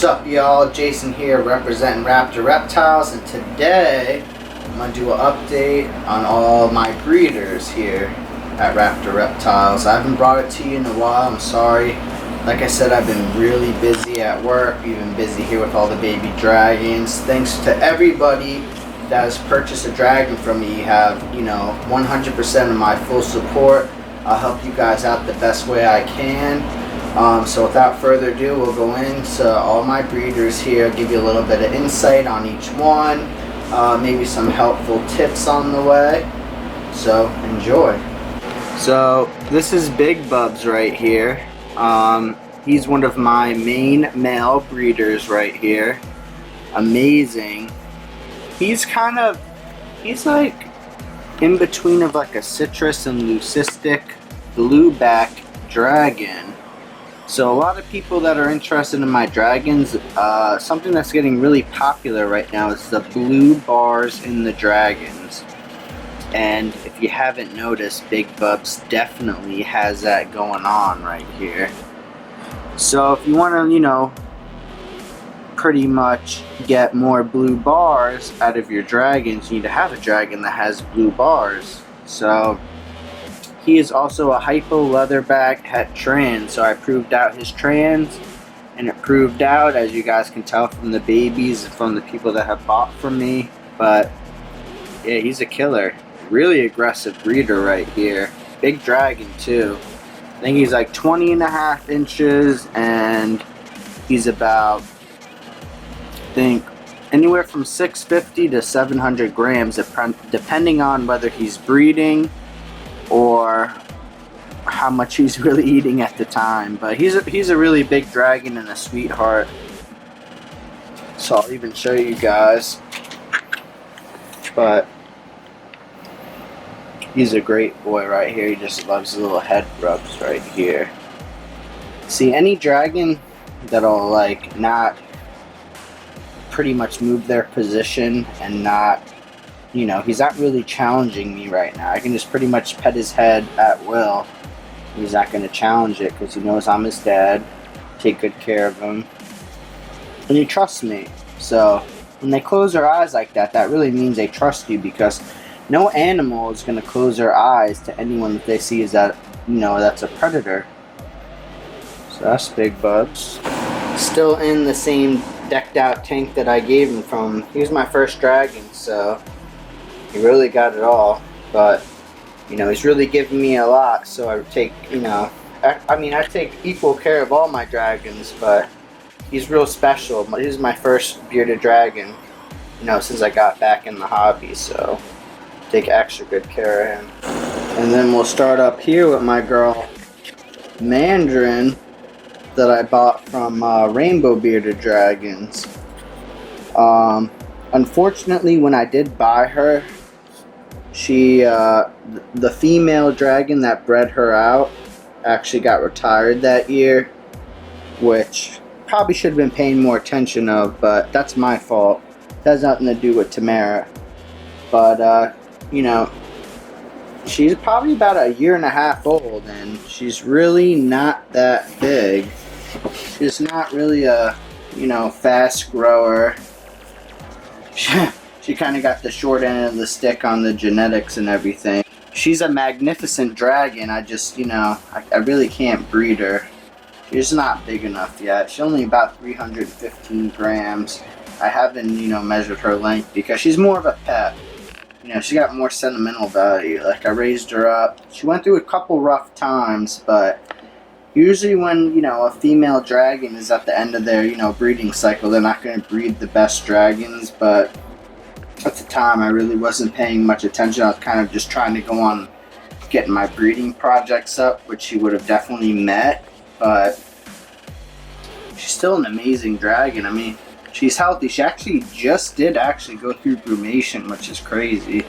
What's up, y'all? Jason here representing Raptor Reptiles, and today I'm going to do an update on all my breeders here at Raptor Reptiles. I haven't brought it to you in a while, I'm sorry. Like I said, I've been really busy at work, even busy here with all the baby dragons. Thanks to everybody that has purchased a dragon from me. You have, 100% of my full support. I'll help you guys out the best way I can. So without further ado, we'll go into all my breeders here, give you a little bit of insight on each one, maybe some helpful tips on the way. So enjoy. So this is Big Bubs right here. He's one of my main male breeders right here. Amazing. He's like in between of like a citrus and leucistic blueback dragon. So a lot of people that are interested in my dragons, something that's getting really popular right now is the blue bars in the dragons. And if you haven't noticed, Big Bubs definitely has that going on right here. So if you want to, pretty much get more blue bars out of your dragons, you need to have a dragon that has blue bars. So he is also a hypo leatherback het trans, so I proved out his trans, and it proved out, as you guys can tell from the babies and from the people that have bought from me. But yeah, he's a killer. Really aggressive breeder right here. Big dragon too. I think he's like 20.5 inches, and he's about, I think, anywhere from 650 to 700 grams, depending on whether he's breeding or how much he's really eating at the time. But he's a really big dragon and a sweetheart. So I'll even show you guys. But he's a great boy right here. He just loves the little head rubs right here. See, any dragon that'll like not pretty much move their position and not, he's not really challenging me right now. I can just pretty much pet his head at will. He's not going to challenge it because he knows I'm his dad, take good care of him, and he trusts me. So when they close their eyes like that, that really means they trust you, because no animal is going to close their eyes to anyone that they see as that, that's a predator. So that's Big Bubs. Still in the same decked out tank that I gave him from. He was my first dragon, so he really got it all. But he's really given me a lot, so I take, I take equal care of all my dragons, but he's real special. He's my first bearded dragon, since I got back in the hobby, so take extra good care of him. And then we'll start up here with my girl Mandarin that I bought from Rainbow Bearded Dragons. Unfortunately, when I did buy her, she, the female dragon that bred her out actually got retired that year, which probably should have been paying more attention of, but that's my fault. It has nothing to do with Tamara. But, she's probably about 1.5 years old, and she's really not that big. She's not really a, fast grower. She kind of got the short end of the stick on the genetics and everything. She's a magnificent dragon. I just, I really can't breed her. She's not big enough yet. She's only about 315 grams. I haven't, measured her length because she's more of a pet. She got more sentimental value. Like, I raised her up. She went through a couple rough times, but usually when, a female dragon is at the end of their, breeding cycle, they're not going to breed the best dragons. But at the time, I really wasn't paying much attention. I was kind of just trying to go on getting my breeding projects up, which she would have definitely met. But she's still an amazing dragon. I mean, she's healthy. She actually just did go through brumation, which is crazy.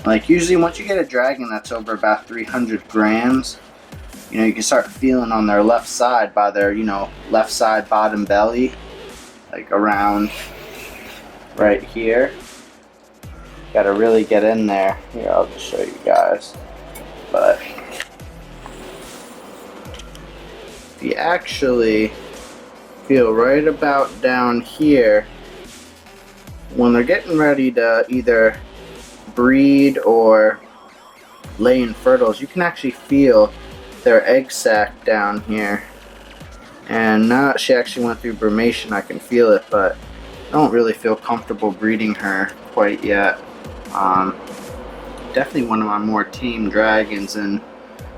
Like, usually once you get a dragon that's over about 300 grams, you can start feeling on their left side by their, left side bottom belly, like around right here. Gotta really get in there. Here, I'll just show you guys. But if you actually feel right about down here when they're getting ready to either breed or lay infertile. You can actually feel their egg sac down here. And now that she actually went through brumation, I can feel it, but I don't really feel comfortable breeding her quite yet. Definitely one of my more tame dragons, and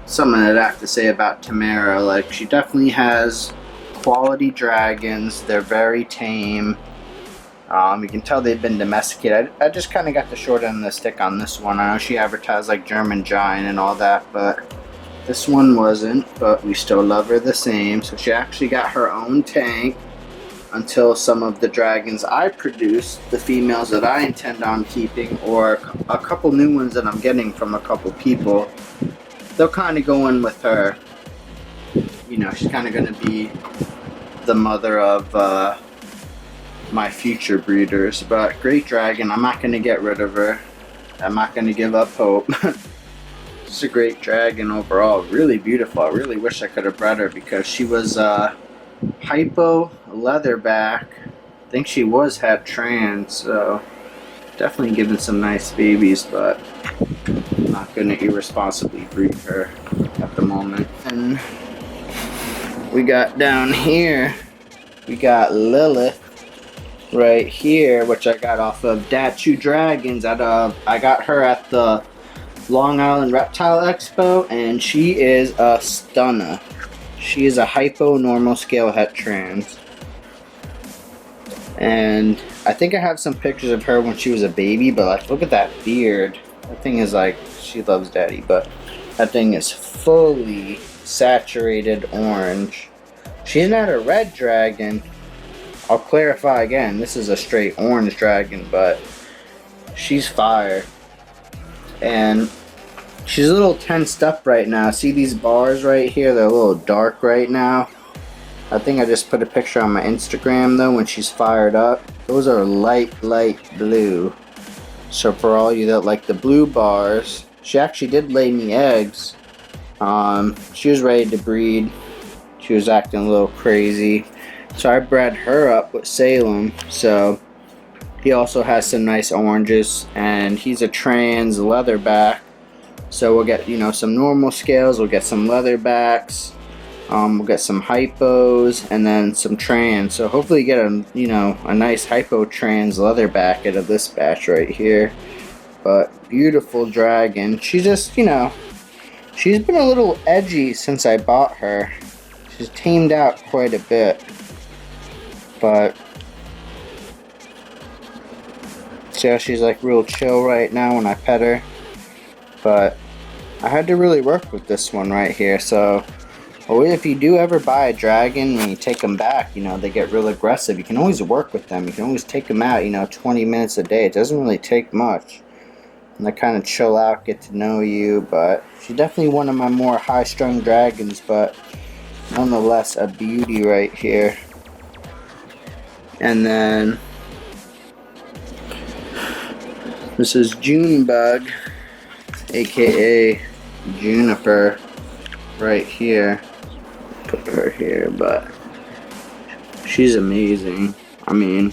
something I'd have to say about Tamara. Like, she definitely has quality dragons. They're very tame. You can tell they've been domesticated. I just kind of got the short end of the stick on this one. I know she advertised like German Giant and all that, but this one wasn't, but we still love her the same. So she actually got her own tank until some of the dragons I produce, the females that I intend on keeping, or a couple new ones that I'm getting from a couple people, they'll kind of go in with her. You know, she's kind of going to be the mother of my future breeders. But great dragon, I'm not going to get rid of her. I'm not going to give up hope. It's a great dragon overall, really beautiful. I really wish I could have bred her because she was hypo leatherback. I think she was het trans, so definitely giving some nice babies, but I'm not going to irresponsibly breed her at the moment. And we got down here, we got Lilith right here, which I got off of Dachu Dragons. I got her at the Long Island Reptile Expo, and she is a stunner. She is a hypo normal scale het trans, and I think I have some pictures of her when she was a baby, but like, look at that beard. That thing is like, she loves daddy, but that thing is fully saturated orange. She's not a red dragon. I'll clarify again, this is a straight orange dragon, but she's fire. And she's a little tensed up right now. See these bars right here? They're a little dark right now. I think I just put a picture on my Instagram though when she's fired up. Those are light blue. So for all you that like the blue bars, she actually did lay me eggs. She was ready to breed. She was acting a little crazy. So I bred her up with Salem. So he also has some nice oranges, and he's a trans leatherback. So we'll get, you know, some normal scales, we'll get some leatherbacks, we'll get some hypos, and then some trans. So hopefully get a, you know, a nice hypo trans leatherback out of this batch right here. But beautiful dragon. She just, you know, she's been a little edgy since I bought her. She's tamed out quite a bit. But see how she's like real chill right now when I pet her. But I had to really work with this one right here. So if you do ever buy a dragon and you take them back, you know, they get real aggressive, you can always work with them. You can always take them out, you know, 20 minutes a day. It doesn't really take much. And they kind of chill out, get to know you. But she's definitely one of my more high-strung dragons, but nonetheless a beauty right here. And then this is Junebug, aka Juniper, right here. Put her here, but she's amazing. I mean,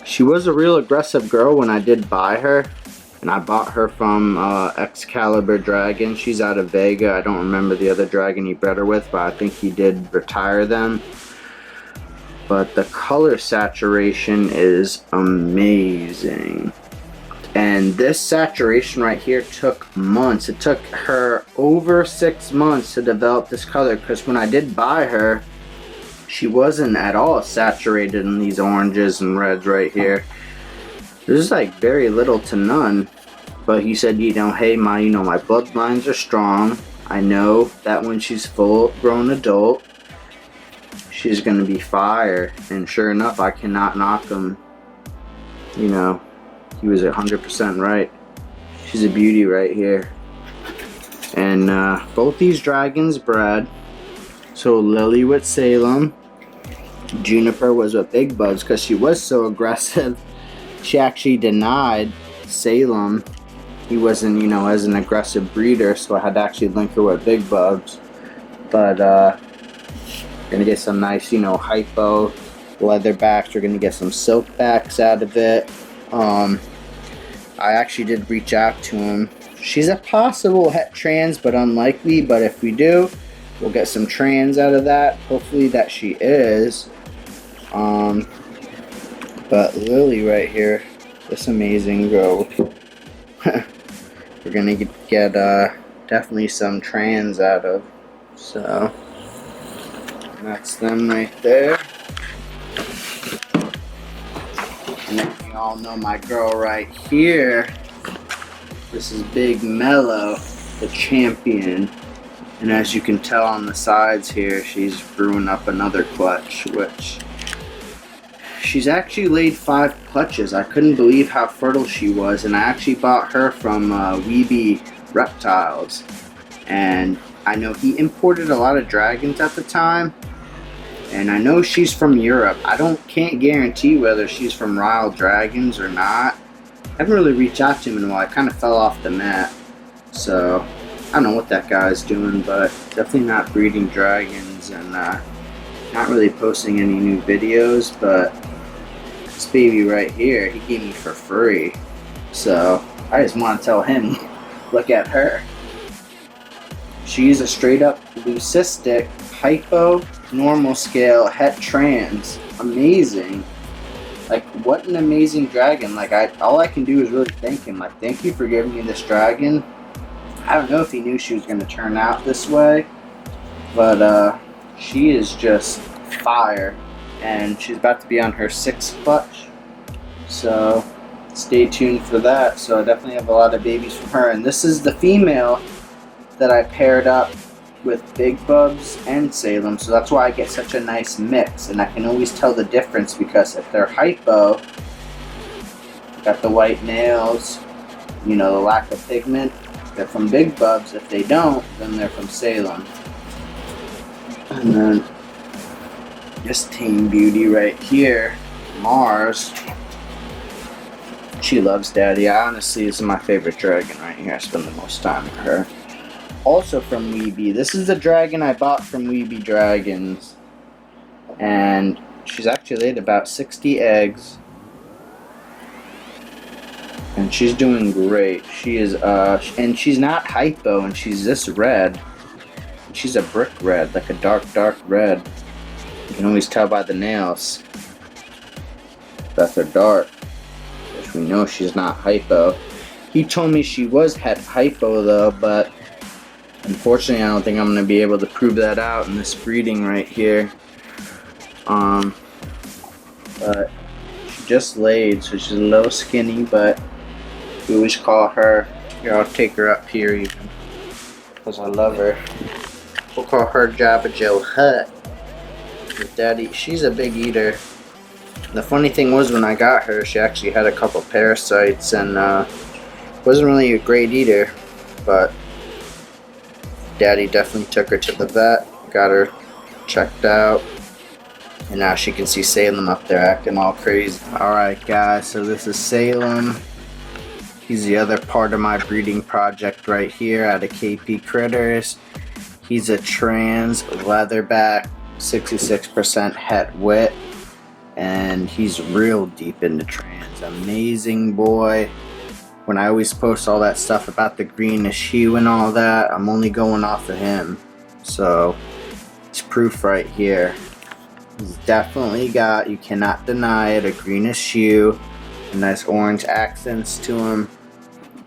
she was a real aggressive girl when I did buy her, and I bought her from Excalibur Dragon. She's out of Vega. I don't remember the other dragon he bred her with, but I think he did retire them. But the color saturation is amazing. And this saturation right here took months. It took her over 6 months to develop this color, because when I did buy her, she wasn't at all saturated in these oranges and reds right here. There's like very little to none. But he said, you know, hey, my bloodlines are strong. I know that when she's full grown adult, she's gonna be fire. And sure enough, I cannot knock him. You know, he was 100% right. She's a beauty right here. And both these dragons bred. So Lily with Salem, Juniper was with Big Bugs, because she was so aggressive. She actually denied Salem. He wasn't, you know, as an aggressive breeder, so I had to actually link her with Big Bugs. But Gonna get some nice, hypo leatherbacks. We're gonna get some silkbacks out of it. I actually did reach out to him. She's a possible het trans, but unlikely. But if we do, we'll get some trans out of that. Hopefully that she is. But Lily right here, this amazing girl. We're gonna get definitely some trans out of. So that's them right there. And then you all know my girl right here. This is Big Mellow, the champion. And as you can tell on the sides here, she's brewing up another clutch, which she's actually laid 5 clutches. I couldn't believe how fertile she was, and I actually bought her from Weeby Reptiles. And I know he imported a lot of dragons at the time, and I know she's from Europe. Can't guarantee whether she's from Wild Dragons or not. I haven't really reached out to him in a while. I kind of fell off the map, so I don't know what that guy's doing, but definitely not breeding dragons and not really posting any new videos. But this baby right here, he gave me for free, so I just want to tell him, look at her. She's a straight up leucistic hypo normal scale het trans. Amazing. Like, what an amazing dragon. Like, all I can do is really thank him. Like, thank you for giving me this dragon. I don't know if he knew she was going to turn out this way, but she is just fire, and she's about to be on her 6th clutch, so stay tuned for that. So I definitely have a lot of babies from her, and this is the female that I paired up with Big Bubs and Salem, so that's why I get such a nice mix, and I can always tell the difference because if they're hypo, got the white nails, the lack of pigment, they're from Big Bubs. If they don't, then they're from Salem. And then this tame beauty right here, Mars, she loves Daddy. Honestly, this is my favorite dragon right here. I spend the most time with her. Also from Weeby. This is the dragon I bought from Weeby Dragons, and she's actually laid about 60 eggs, and she's doing great. She is and she's not hypo, and she's this red. She's a brick red, like a dark red. You can always tell by the nails that they're dark, which we know she's not hypo. He told me she was hypo though, but unfortunately I don't think I'm going to be able to prove that out in this breeding right here. But she just laid, so she's a little skinny, but we always call her, here, I'll take her up here even, because I love her. We'll call her Jabba Joe Hutt. With Daddy, she's a big eater. The funny thing was, when I got her, she actually had a couple parasites and wasn't really a great eater, but Daddy definitely took her to the vet, got her checked out, and now she can see Salem up there acting all crazy. Alright guys, so this is Salem. He's the other part of my breeding project right here out of KP Critters. He's a trans leatherback, 66% het wit, and he's real deep into trans. Amazing boy. When I always post all that stuff about the greenish hue and all that, I'm only going off of him. So it's proof right here. He's definitely got, you cannot deny it, a greenish hue, a nice orange accents to him.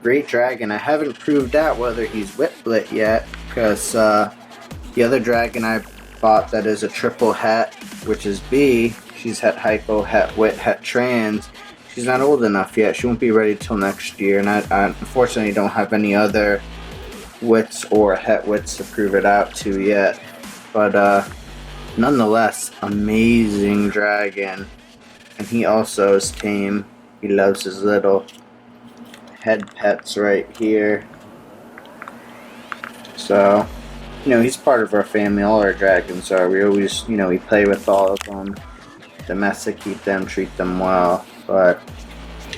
Great dragon. I haven't proved out whether he's wit blit yet, because the other dragon I bought that is a triple het, which is B, she's het hypo, het wit, het trans. She's not old enough yet. She won't be ready till next year, and I unfortunately don't have any other wits or het wits to prove it out to yet. But nonetheless, amazing dragon, and he also is tame. He loves his little head pets right here. So, he's part of our family. All our dragons are. We always, we play with all of them, domesticate them, treat them well. But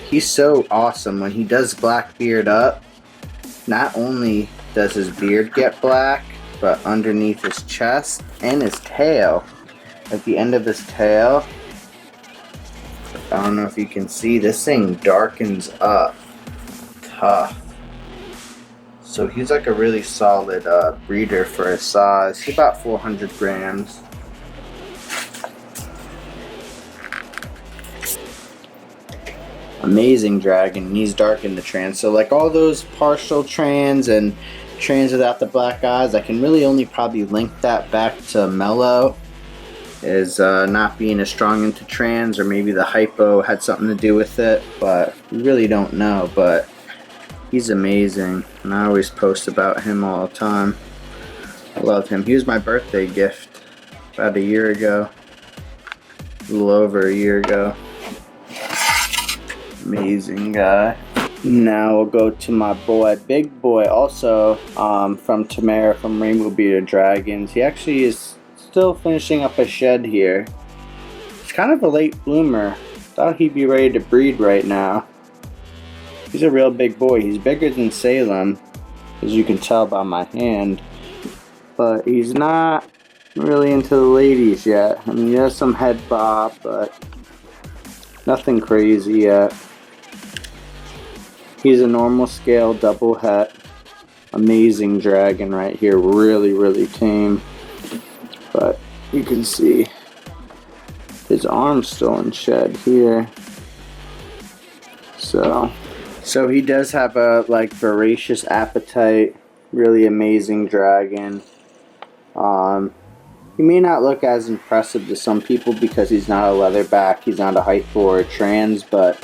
he's so awesome. When he does Blackbeard up, not only does his beard get black, but underneath his chest and his tail, at the end of his tail. I don't know if you can see, this thing darkens up tough. So he's like a really solid breeder for his size. He's about 400 grams. Amazing dragon. He's dark in the trans. So like all those partial trans and trans without the black eyes, I can really only probably link that back to Mellow as not being as strong into trans, or maybe the hypo had something to do with it, but we really don't know. But he's amazing, and I always post about him all the time. I love him. He was my birthday gift about a year ago, a little over a year ago. Amazing guy. Now we'll go to my boy, Big Boy, also from Tamara from Rainbow Bearded Dragons. He actually is still finishing up a shed here. He's kind of a late bloomer. Thought he'd be ready to breed right now. He's a real big boy. He's bigger than Salem, as you can tell by my hand. But he's not really into the ladies yet. I mean, he has some head bob, but nothing crazy yet. He's a normal scale double het. Amazing dragon right here. Really, really tame. But you can see his arm's still in shed here. So he does have a like voracious appetite. Really amazing dragon. He may not look as impressive to some people because he's not a leatherback, he's not a hypo or a trans, but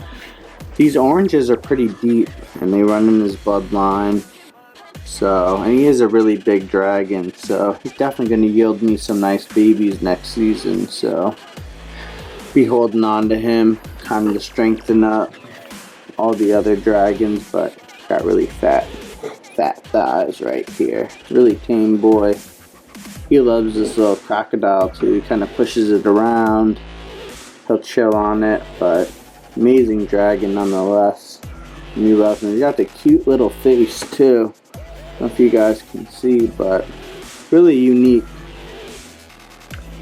these oranges are pretty deep and they run in his bloodline. So, and he is a really big dragon, so he's definitely going to yield me some nice babies next season. So, be holding on to him, kind of to strengthen up all the other dragons, but got really fat thighs right here. Really tame boy. He loves this little crocodile too. He kind of pushes it around. He'll chill on it, but amazing dragon nonetheless. We love him. He's got the cute little face too. I don't know if you guys can see, but really unique.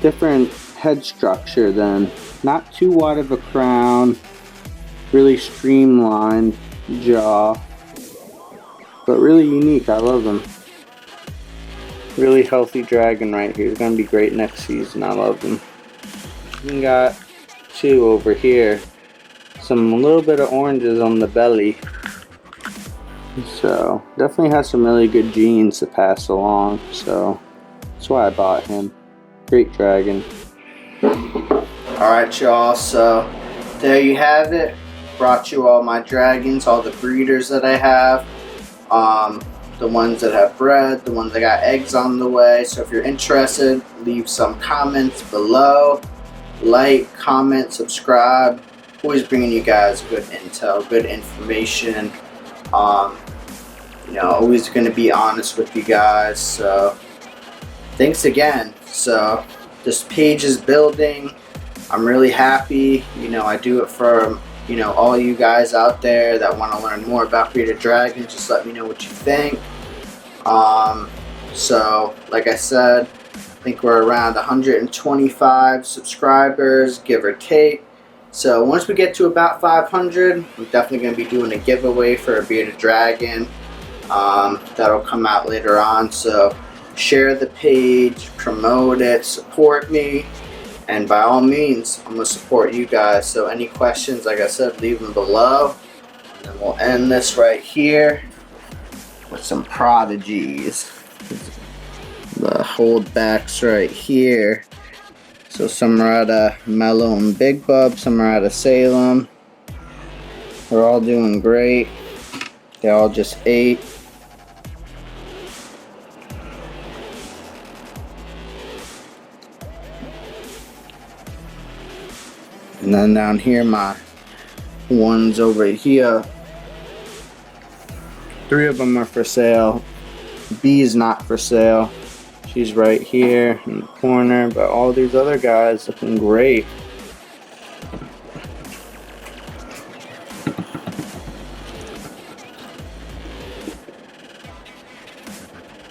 Different head structure then. Not too wide of a crown. Really streamlined jaw. But really unique. I love him. Really healthy dragon right here. He's going to be great next season. I love him. We got two over here. A little bit of oranges on the belly. So definitely has some really good genes to pass along. So that's why I bought him. Great dragon. Alright y'all, so there you have it. Brought you all my dragons, all the breeders that I have. The ones that have bred, the ones that got eggs on the way. So if you're interested, leave some comments below. Like, comment, subscribe. Always bringing you guys good intel, good information. Always going to be honest with you guys. So thanks again. So this page is building. I'm really happy. I do it for all you guys out there that want to learn more about bearded dragons. Just let me know what you think. So like I said, I think we're around 125 subscribers, give or take. So once we get to about 500, I'm definitely going to be doing a giveaway for a bearded dragon. That'll come out later on. So share the page, promote it, support me. And by all means, I'm going to support you guys. So any questions, like I said, leave them below. And then we'll end this right here with some prodigies. The holdbacks right here. So some are out of Mellow and Big Bub, some are out of Salem. They're all doing great. They all just ate. And then down here, my ones over here. 3 of them are for sale. B is not for sale. She's right here in the corner, but all these other guys looking great.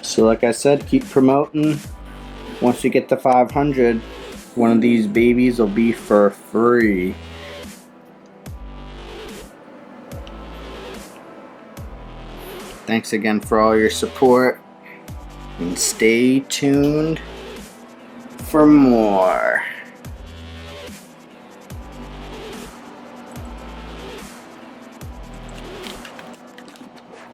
So like I said, keep promoting. Once we get to 500, one of these babies will be for free. Thanks again for all your support, and stay tuned for more.